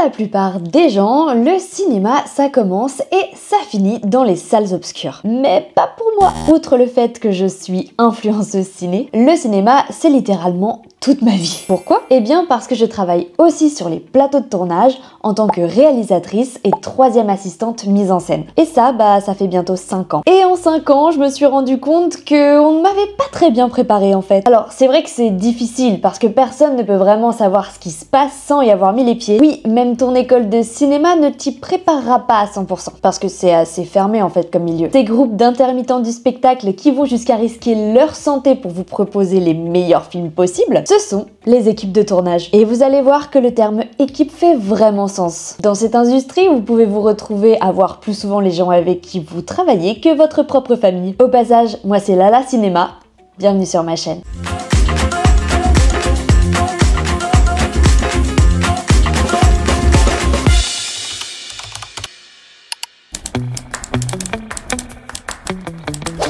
la plupart des gens, le cinéma, ça commence et ça finit dans les salles obscures. Mais pas pour moi. Outre le fait que je suis influenceuse ciné, le cinéma, c'est littéralement toute ma vie. Pourquoi? Eh bien parce que je travaille aussi sur les plateaux de tournage en tant que réalisatrice et troisième assistante mise en scène. Et ça, ça fait bientôt 5 ans. Et en 5 ans, je me suis rendu compte qu'on ne m'avait pas très bien préparée en fait. Alors c'est vrai que c'est difficile parce que personne ne peut vraiment savoir ce qui se passe sans y avoir mis les pieds. Oui, même ton école de cinéma ne t'y préparera pas à 100% parce que c'est assez fermé en fait comme milieu. Ces groupes d'intermittents du spectacle qui vont jusqu'à risquer leur santé pour vous proposer les meilleurs films possibles, ce sont les équipes de tournage. Et vous allez voir que le terme équipe fait vraiment sens. Dans cette industrie, vous pouvez vous retrouver à voir plus souvent les gens avec qui vous travaillez que votre propre famille. Au passage, moi c'est Lala Cinéma, bienvenue sur ma chaîne.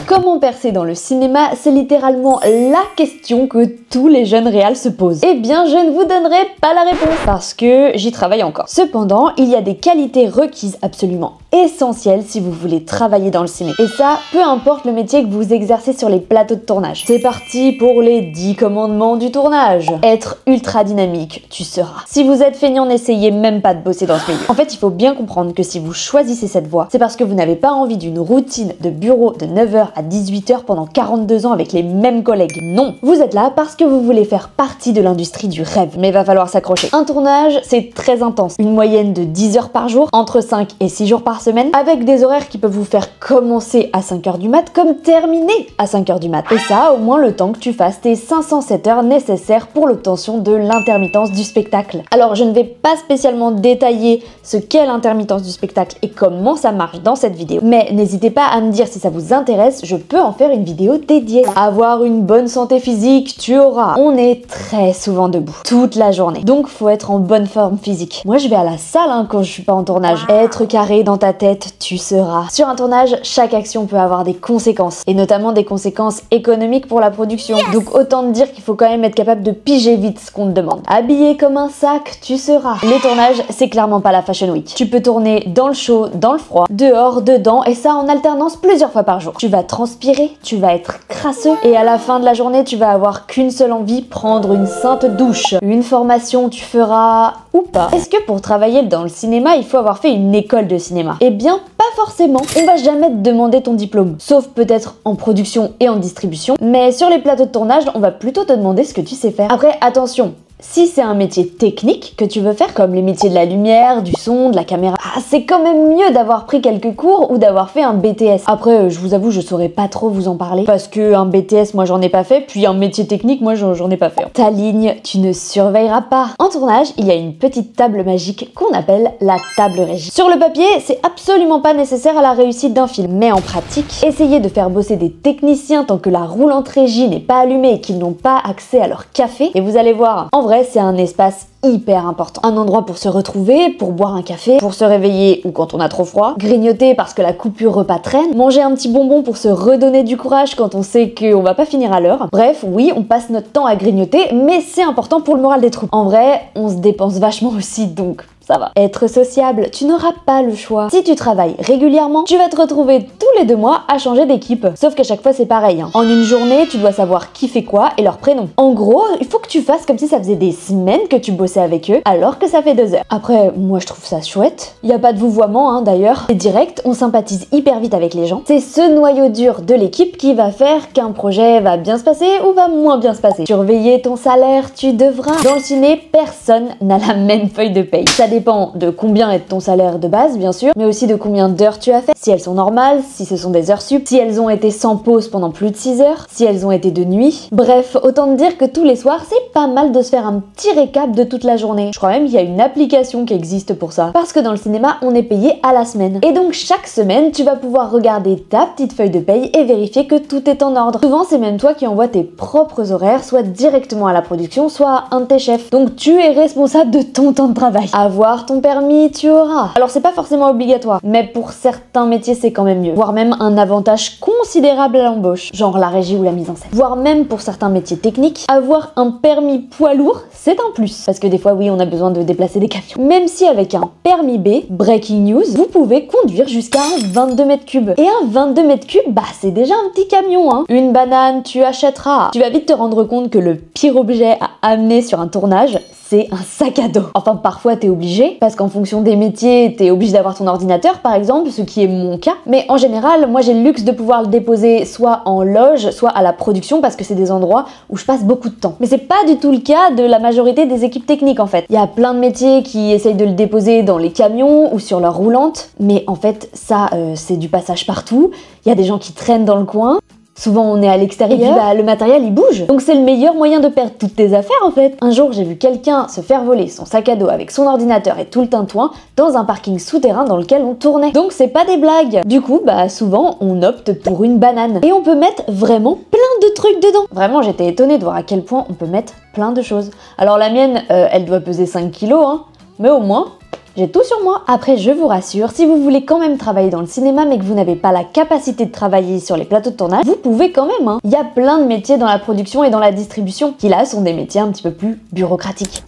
Comment percer dans le cinéma, c'est littéralement la question que tous les jeunes réals se posent. Eh bien, je ne vous donnerai pas la réponse parce que j'y travaille encore. Cependant, il y a des qualités requises absolument essentielles si vous voulez travailler dans le ciné. Et ça, peu importe le métier que vous exercez sur les plateaux de tournage. C'est parti pour les 10 commandements du tournage. Être ultra dynamique, tu seras. Si vous êtes feignant, n'essayez même pas de bosser dans ce milieu. En fait, il faut bien comprendre que si vous choisissez cette voie, c'est parce que vous n'avez pas envie d'une routine de bureau de 9h à 18h pendant 42 ans avec les mêmes collègues. Non, vous êtes là parce que vous voulez faire partie de l'industrie du rêve. Mais va falloir s'accrocher. Un tournage, c'est très intense. Une moyenne de 10 heures par jour, entre 5 et 6 jours par semaine, avec des horaires qui peuvent vous faire commencer à 5h du mat comme terminer à 5h du mat. Et ça, au moins le temps que tu fasses tes 507 heures nécessaires pour l'obtention de l'intermittence du spectacle. Alors, je ne vais pas spécialement détailler ce qu'est l'intermittence du spectacle et comment ça marche dans cette vidéo, mais n'hésitez pas à me dire si ça vous intéresse, je peux en faire une vidéo dédiée. Avoir une bonne santé physique, tu auras. On est très souvent debout, toute la journée. Donc faut être en bonne forme physique. Moi je vais à la salle quand je suis pas en tournage. Être carré dans ta tête, tu seras. Sur un tournage, chaque action peut avoir des conséquences. Et notamment des conséquences économiques pour la production. Donc autant te dire qu'il faut quand même être capable de piger vite ce qu'on te demande. Habillé comme un sac, tu seras. Les tournages, c'est clairement pas la Fashion Week. Tu peux tourner dans le chaud, dans le froid, dehors, dedans, et ça en alternance plusieurs fois par jour. Tu vas transpirer, tu vas être crasseux et à la fin de la journée tu vas avoir qu'une seule envie, prendre une sainte douche. Une formation tu feras ou pas. Est-ce que pour travailler dans le cinéma il faut avoir fait une école de cinéma? Eh bien pas forcément. On va jamais te demander ton diplôme, sauf peut-être en production et en distribution, mais sur les plateaux de tournage on va plutôt te demander ce que tu sais faire. Après attention, si c'est un métier technique que tu veux faire, comme les métiers de la lumière, du son, de la caméra, c'est quand même mieux d'avoir pris quelques cours ou d'avoir fait un BTS. Après, je vous avoue, je saurais pas trop vous en parler, parce que un BTS, moi j'en ai pas fait, puis un métier technique, moi j'en ai pas fait. Ta ligne, tu ne surveilleras pas. En tournage, il y a une petite table magique qu'on appelle la table régie. Sur le papier, c'est absolument pas nécessaire à la réussite d'un film, mais en pratique, essayez de faire bosser des techniciens tant que la roulante régie n'est pas allumée et qu'ils n'ont pas accès à leur café, et vous allez voir, en vrai, c'est un espace hyper important. Un endroit pour se retrouver, pour boire un café, pour se réveiller ou quand on a trop froid, grignoter parce que la coupure repas traîne, manger un petit bonbon pour se redonner du courage quand on sait qu'on va pas finir à l'heure. Bref, oui, on passe notre temps à grignoter, mais c'est important pour le moral des troupes. En vrai, on se dépense vachement aussi, donc ça va. Être sociable, tu n'auras pas le choix. Si tu travailles régulièrement, tu vas te retrouver tous les 2 mois à changer d'équipe. Sauf qu'à chaque fois c'est pareil. En une journée, tu dois savoir qui fait quoi et leur prénom. En gros, il faut que tu fasses comme si ça faisait des semaines que tu bossais avec eux, alors que ça fait 2 heures. Après, moi je trouve ça chouette. Il n'y a pas de vouvoiement d'ailleurs. C'est direct, on sympathise hyper vite avec les gens. C'est ce noyau dur de l'équipe qui va faire qu'un projet va bien se passer ou va moins bien se passer. Surveiller ton salaire, tu devras. Dans le ciné, personne n'a la même feuille de paye. Ça dépend de combien est ton salaire de base, bien sûr, mais aussi de combien d'heures tu as fait, si elles sont normales, si ce sont des heures sup, si elles ont été sans pause pendant plus de 6 heures, si elles ont été de nuit. Bref, autant te dire que tous les soirs, c'est pas mal de se faire un petit récap de toute la journée. Je crois même qu'il y a une application qui existe pour ça. Parce que dans le cinéma, on est payé à la semaine. Et donc chaque semaine, tu vas pouvoir regarder ta petite feuille de paye et vérifier que tout est en ordre. Souvent, c'est même toi qui envoies tes propres horaires, soit directement à la production, soit à un de tes chefs. Donc tu es responsable de ton temps de travail. Avoir ton permis, tu auras. Alors c'est pas forcément obligatoire, mais pour certains métiers, c'est quand même mieux. Voire même un avantage considérable à l'embauche, genre la régie ou la mise en scène. Voire même pour certains métiers techniques, avoir un permis poids lourd, c'est un plus. Parce que des fois, oui, on a besoin de déplacer des camions. Même si avec un permis B, breaking news, vous pouvez conduire jusqu'à un 22 mètres cubes. Et un 22 mètres cubes, bah c'est déjà un petit camion, hein. Une banane, tu achèteras. Tu vas vite te rendre compte que le pire objet à amener sur un tournage, c'est un sac à dos. Enfin, parfois t'es obligé, parce qu'en fonction des métiers, t'es obligé d'avoir ton ordinateur, par exemple, ce qui est mon cas. Mais en général, moi j'ai le luxe de pouvoir le déposer soit en loge, soit à la production, parce que c'est des endroits où je passe beaucoup de temps. Mais c'est pas du tout le cas de la majorité des équipes techniques, en fait. Il y a plein de métiers qui essayent de le déposer dans les camions ou sur leur roulante, mais en fait, ça, c'est du passage partout. Il y a des gens qui traînent dans le coin. Souvent on est à l'extérieur, et puis bah, le matériel il bouge. Donc c'est le meilleur moyen de perdre toutes tes affaires en fait. Un jour j'ai vu quelqu'un se faire voler son sac à dos avec son ordinateur et tout le tintouin dans un parking souterrain dans lequel on tournait. Donc c'est pas des blagues. Du coup bah souvent on opte pour une banane. Et on peut mettre vraiment plein de trucs dedans. Vraiment j'étais étonnée de voir à quel point on peut mettre plein de choses. Alors la mienne elle doit peser 5 kilos hein, mais au moins j'ai tout sur moi. Après, je vous rassure, si vous voulez quand même travailler dans le cinéma mais que vous n'avez pas la capacité de travailler sur les plateaux de tournage, vous pouvez quand même, hein. Il y a plein de métiers dans la production et dans la distribution qui là sont des métiers un petit peu plus bureaucratiques.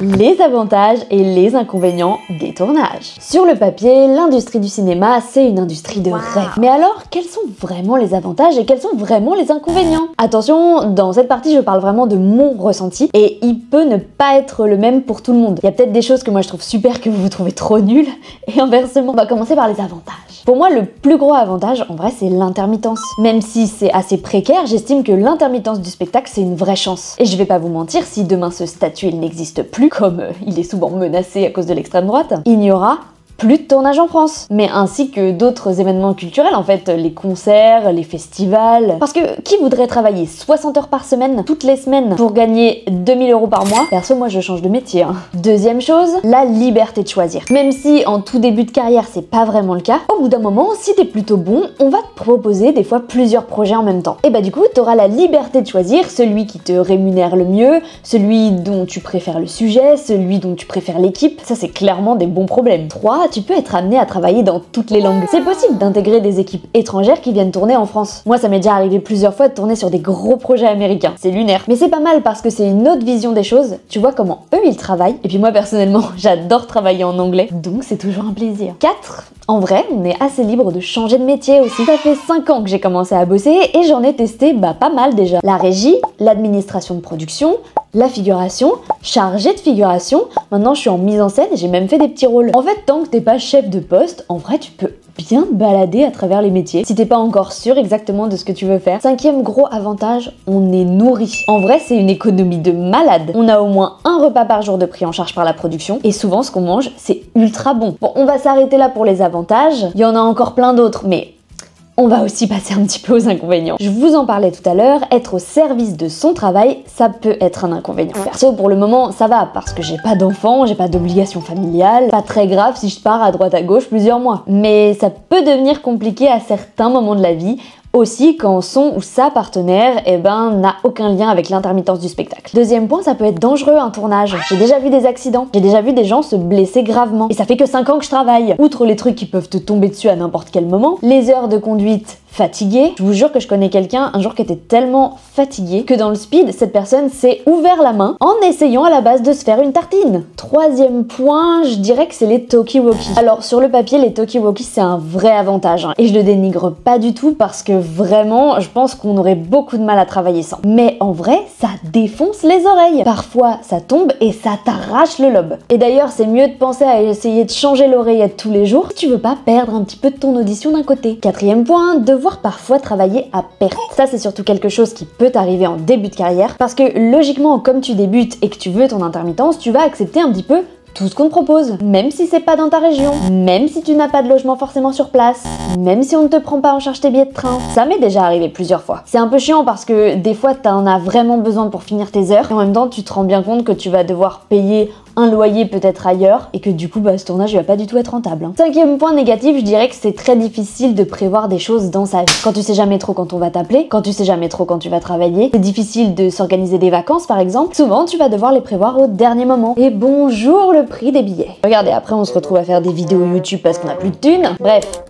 Les avantages et les inconvénients des tournages. Sur le papier, l'industrie du cinéma, c'est une industrie de rêve. Mais alors, quels sont vraiment les avantages et quels sont vraiment les inconvénients? Attention, dans cette partie, je parle vraiment de mon ressenti et il peut ne pas être le même pour tout le monde. Il y a peut-être des choses que moi je trouve super que vous trouvez trop nulles et inversement. On va commencer par les avantages. Pour moi, le plus gros avantage, en vrai, c'est l'intermittence. Même si c'est assez précaire, j'estime que l'intermittence du spectacle, c'est une vraie chance. Et je vais pas vous mentir, si demain ce statut il n'existe plus, comme il est souvent menacé à cause de l'extrême droite, il n'y aura plus de tournage en France, mais ainsi que d'autres événements culturels en fait, les concerts, les festivals. Parce que qui voudrait travailler 60 heures par semaine, toutes les semaines, pour gagner 2000 € par mois? Perso, moi je change de métier. Hein. Deuxième chose, la liberté de choisir. Même si en tout début de carrière c'est pas vraiment le cas, au bout d'un moment, si t'es plutôt bon, on va te proposer des fois plusieurs projets en même temps. Et bah du coup, t'auras la liberté de choisir celui qui te rémunère le mieux, celui dont tu préfères le sujet, celui dont tu préfères l'équipe. Ça c'est clairement des bons problèmes. 3. Tu peux être amené à travailler dans toutes les langues. C'est possible d'intégrer des équipes étrangères qui viennent tourner en France. Moi, ça m'est déjà arrivé plusieurs fois de tourner sur des gros projets américains. C'est lunaire. Mais c'est pas mal parce que c'est une autre vision des choses. Tu vois comment eux, ils travaillent. Et puis moi, personnellement, j'adore travailler en anglais. Donc, c'est toujours un plaisir. 4. En vrai, on est assez libre de changer de métier aussi. Ça fait 5 ans que j'ai commencé à bosser et j'en ai testé pas mal déjà. La régie, l'administration de production, la figuration, chargée de figuration. Maintenant, je suis en mise en scène et j'ai même fait des petits rôles. En fait, tant que t'es pas chef de poste, en vrai, tu peux bien te balader à travers les métiers si t'es pas encore sûr exactement de ce que tu veux faire. 5e gros avantage, on est nourri. En vrai, c'est une économie de malade. On a au moins un repas par jour de pris en charge par la production et souvent, ce qu'on mange, c'est ultra bon. Bon, on va s'arrêter là pour les avantages. Il y en a encore plein d'autres, mais on va aussi passer un petit peu aux inconvénients. Je vous en parlais tout à l'heure, être au service de son travail, ça peut être un inconvénient. Perso, pour le moment, ça va, parce que j'ai pas d'enfants, j'ai pas d'obligations familiales, pas très grave si je pars à droite à gauche plusieurs mois. Mais ça peut devenir compliqué à certains moments de la vie, aussi quand son ou sa partenaire n'a aucun lien avec l'intermittence du spectacle. Deuxième point, ça peut être dangereux un tournage. J'ai déjà vu des accidents, j'ai déjà vu des gens se blesser gravement. Et ça fait que 5 ans que je travaille. Outre les trucs qui peuvent te tomber dessus à n'importe quel moment, les heures de conduite fatigué. Je vous jure que je connais quelqu'un un jour qui était tellement fatigué que dans le speed, cette personne s'est ouvert la main en essayant à la base de se faire une tartine. 3e point, je dirais que c'est les talkie-walkie. Alors sur le papier, les talkie-walkie c'est un vrai avantage hein, et je le dénigre pas du tout parce que vraiment, je pense qu'on aurait beaucoup de mal à travailler sans. Mais en vrai, ça défonce les oreilles. Parfois, ça tombe et ça t'arrache le lobe. Et d'ailleurs, c'est mieux de penser à essayer de changer l'oreillette tous les jours si tu veux pas perdre un petit peu de ton audition d'un côté. 4e point, devoir parfois travailler à perte. Ça, c'est surtout quelque chose qui peut t'arriver en début de carrière parce que logiquement, comme tu débutes et que tu veux ton intermittence, tu vas accepter un petit peu tout ce qu'on te propose, même si c'est pas dans ta région, même si tu n'as pas de logement forcément sur place, même si on ne te prend pas en charge tes billets de train. Ça m'est déjà arrivé plusieurs fois. C'est un peu chiant parce que des fois t'en as vraiment besoin pour finir tes heures et en même temps tu te rends bien compte que tu vas devoir payer un loyer peut-être ailleurs et que du coup ce tournage il va pas du tout être rentable. 5e point négatif, je dirais que c'est très difficile de prévoir des choses dans sa vie. Quand tu sais jamais trop quand on va t'appeler, quand tu sais jamais trop quand tu vas travailler, c'est difficile de s'organiser des vacances par exemple. Souvent tu vas devoir les prévoir au dernier moment. Et bonjour le prix des billets. Regardez, après on se retrouve à faire des vidéos YouTube parce qu'on a plus de thunes. Bref.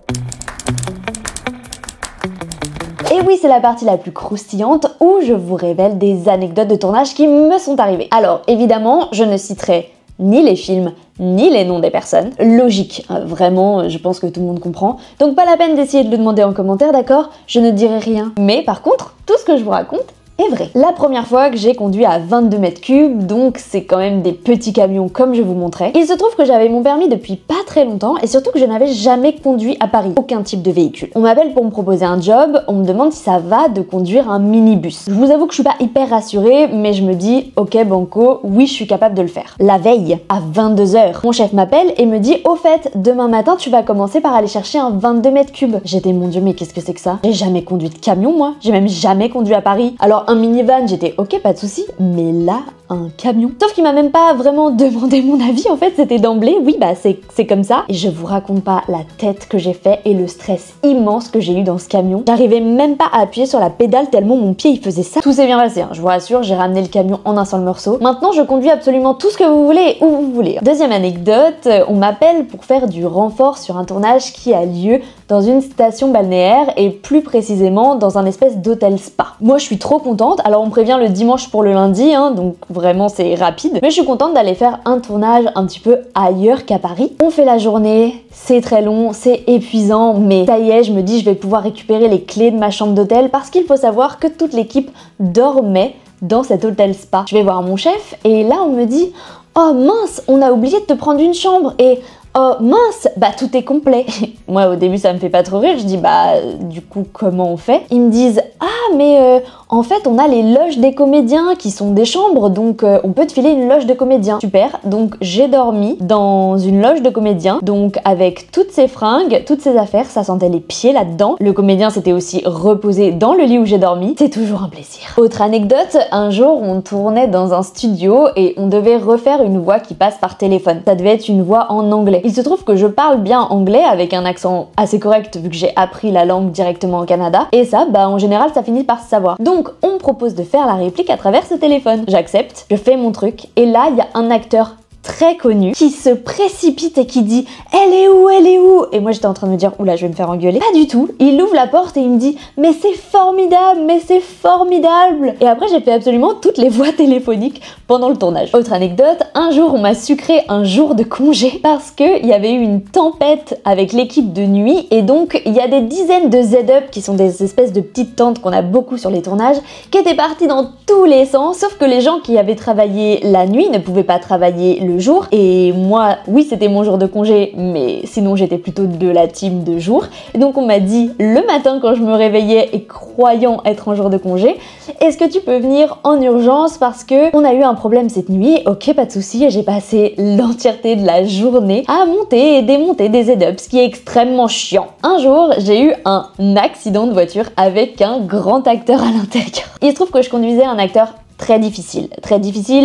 Et oui, c'est la partie la plus croustillante où je vous révèle des anecdotes de tournage qui me sont arrivées. Alors évidemment, je ne citerai ni les films, ni les noms des personnes. Logique, vraiment, je pense que tout le monde comprend. Donc pas la peine d'essayer de le demander en commentaire, d'accord? Je ne dirai rien. Mais par contre, tout ce que je vous raconte est vrai. La première fois que j'ai conduit à 22 mètres cubes, donc c'est quand même des petits camions comme je vous montrais, il se trouve que j'avais mon permis depuis pas très longtemps et surtout que je n'avais jamais conduit à Paris, aucun type de véhicule. On m'appelle pour me proposer un job, on me demande si ça va de conduire un minibus. Je vous avoue que je suis pas hyper rassurée, mais je me dis, ok banco, oui je suis capable de le faire. La veille, à 22h, mon chef m'appelle et me dit, au fait, demain matin tu vas commencer par aller chercher un 22 mètres cubes. J'étais, mon dieu, mais qu'est-ce que c'est que ça? J'ai jamais conduit de camion moi, j'ai même jamais conduit à Paris. Alors un minivan, j'étais ok, pas de souci, mais là, un camion. Sauf qu'il m'a même pas vraiment demandé mon avis, en fait, c'était d'emblée, oui, bah c'est comme ça. Et je vous raconte pas la tête que j'ai fait et le stress immense que j'ai eu dans ce camion. J'arrivais même pas à appuyer sur la pédale tellement mon pied il faisait ça. Tout s'est bien passé, hein, je vous rassure, j'ai ramené le camion en un seul morceau. Maintenant, je conduis absolument tout ce que vous voulez, où vous voulez. Deuxième anecdote, on m'appelle pour faire du renfort sur un tournage qui a lieu dans une station balnéaire et plus précisément dans un espèce d'hôtel spa. Moi, je suis trop contente. Alors, on me prévient le dimanche pour le lundi, hein, donc vraiment c'est rapide. Mais je suis contente d'aller faire un tournage un petit peu ailleurs qu'à Paris. On fait la journée, c'est très long, c'est épuisant, mais ça y est, je me dis je vais pouvoir récupérer les clés de ma chambre d'hôtel parce qu'il faut savoir que toute l'équipe dormait dans cet hôtel spa. Je vais voir mon chef et là on me dit « Oh mince, on a oublié de te prendre une chambre » et oh mince, bah tout est complet. Moi au début ça me fait pas trop rire, je dis bah du coup comment on fait? Ils me disent ah mais en fait on a les loges des comédiens qui sont des chambres donc on peut te filer une loge de comédien. Super, donc j'ai dormi dans une loge de comédien donc avec toutes ses fringues, toutes ses affaires, ça sentait les pieds là-dedans. Le comédien s'était aussi reposé dans le lit où j'ai dormi, c'est toujours un plaisir. Autre anecdote, un jour on tournait dans un studio et on devait refaire une voix qui passe par téléphone. Ça devait être une voix en anglais. Il se trouve que je parle bien anglais avec un accent assez correct vu que j'ai appris la langue directement au Canada et ça, bah en général ça finit par se savoir. Donc on me propose de faire la réplique à travers ce téléphone. J'accepte, je fais mon truc et là il y a un acteur très connu qui se précipite et qui dit « Elle est où? Elle est où ?» Et moi j'étais en train de me dire « Oula, je vais me faire engueuler. » Pas du tout. Il ouvre la porte et il me dit « Mais c'est formidable, mais c'est formidable !» Et après j'ai fait absolument toutes les voix téléphoniques pendant le tournage. Autre anecdote, un jour on m'a sucré un jour de congé parce qu'il y avait eu une tempête avec l'équipe de nuit et donc il y a des dizaines de Z-Up qui sont des espèces de petites tentes qu'on a beaucoup sur les tournages qui étaient parties dans tous les sens sauf que les gens qui avaient travaillé la nuit ne pouvaient pas travailler le jour et moi oui c'était mon jour de congé mais sinon j'étais plutôt de la team de jour et donc on m'a dit le matin quand je me réveillais et croyant être en jour de congé est-ce que tu peux venir en urgence parce que on a eu un problème cette nuit. Ok, pas de souci, et j'ai passé l'entièreté de la journée à monter et démonter des Z-Up, ce qui est extrêmement chiant. Un jour j'ai eu un accident de voiture avec un grand acteur à l'intérieur. Il se trouve que je conduisais un acteur très difficile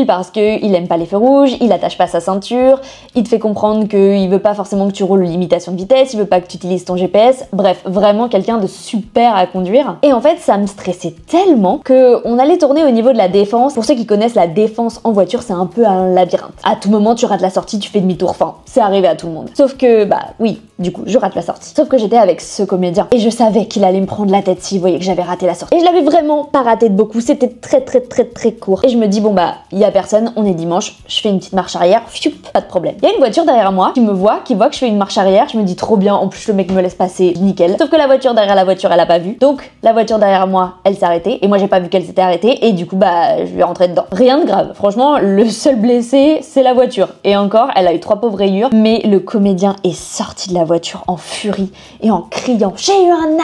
parce qu'il aime pas les feux rouges, il attache pas sa ceinture, il te fait comprendre qu'il veut pas forcément que tu roules limitation de vitesse, il veut pas que tu utilises ton GPS, bref, vraiment quelqu'un de super à conduire. Et en fait, ça me stressait tellement que on allait tourner au niveau de la Défense. Pour ceux qui connaissent la Défense en voiture, c'est un peu un labyrinthe. À tout moment, tu rates la sortie, tu fais demi-tour, enfin, c'est arrivé à tout le monde. Sauf que, bah oui, du coup, je rate la sortie. Sauf que j'étais avec ce comédien et je savais qu'il allait me prendre la tête s'il voyait que j'avais raté la sortie. Et je l'avais vraiment pas raté de beaucoup, c'était très court. Et je me dis bon bah il y a personne, on est dimanche, je fais une petite marche arrière, fioup, pas de problème. Il y a une voiture derrière moi qui me voit, qui voit que je fais une marche arrière, je me dis trop bien, en plus le mec me laisse passer, nickel. Sauf que la voiture derrière la voiture elle a pas vu, donc la voiture derrière moi elle s'est arrêtée et moi j'ai pas vu qu'elle s'était arrêtée et du coup bah je lui ai rentré dedans. Rien de grave, franchement le seul blessé c'est la voiture et encore elle a eu 3 pauvres rayures mais le comédien est sorti de la voiture en furie et en criant j'ai eu un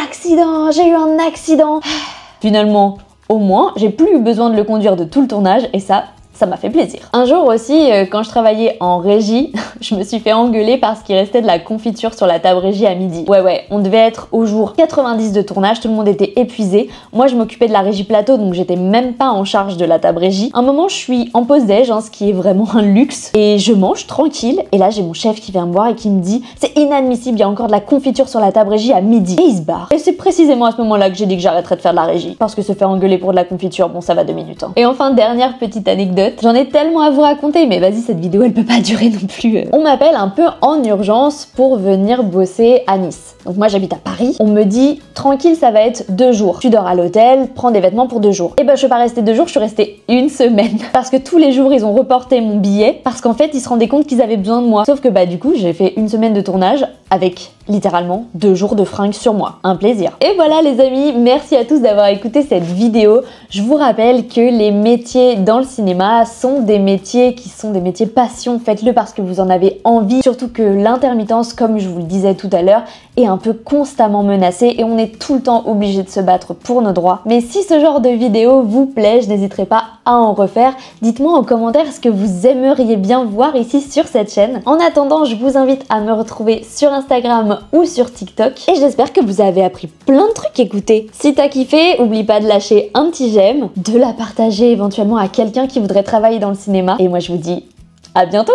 accident. Finalement au moins, j'ai plus eu besoin de le conduire de tout le tournage et ça m'a fait plaisir. Un jour aussi, quand je travaillais en régie, je me suis fait engueuler parce qu'il restait de la confiture sur la table régie à midi. Ouais, on devait être au jour 90 de tournage, tout le monde était épuisé. Moi, je m'occupais de la régie plateau, donc j'étais même pas en charge de la table régie. Un moment, je suis en pause déj, ce qui est vraiment un luxe, et je mange tranquille. Et là, j'ai mon chef qui vient me voir et qui me dit « C'est inadmissible, il y a encore de la confiture sur la table régie à midi. » Et il se barre. Et c'est précisément à ce moment-là que j'ai dit que j'arrêterais de faire de la régie. Parce que se faire engueuler pour de la confiture, bon, ça va 2 minutes. Et enfin, dernière petite anecdote. anecdote. J'en ai tellement à vous raconter, mais vas-y, cette vidéo elle peut pas durer non plus. On m'appelle un peu en urgence pour venir bosser à Nice. Donc moi j'habite à Paris. On me dit tranquille, ça va être 2 jours. Tu dors à l'hôtel, prends des vêtements pour 2 jours. Et ben je suis pas restée 2 jours, je suis restée 1 semaine. Parce que tous les jours ils ont reporté mon billet parce qu'en fait ils se rendaient compte qu'ils avaient besoin de moi. Sauf que bah du coup j'ai fait 1 semaine de tournage avec littéralement 2 jours de fringues sur moi. Un plaisir. Et voilà les amis, merci à tous d'avoir écouté cette vidéo. Je vous rappelle que les métiers dans le cinéma sont des métiers qui sont des métiers passion. Faites-le parce que vous en avez envie. Surtout que l'intermittence, comme je vous le disais tout à l'heure, est un peu constamment menacée et on est tout le temps obligé de se battre pour nos droits. Mais si ce genre de vidéo vous plaît, je n'hésiterai pas à en refaire. Dites-moi en commentaire ce que vous aimeriez bien voir ici sur cette chaîne. En attendant, je vous invite à me retrouver sur Instagram ou sur TikTok et j'espère que vous avez appris plein de trucs. Écoutez, si t'as kiffé, oublie pas de lâcher un petit j'aime, de la partager éventuellement à quelqu'un qui voudrait travailler dans le cinéma et moi je vous dis à bientôt.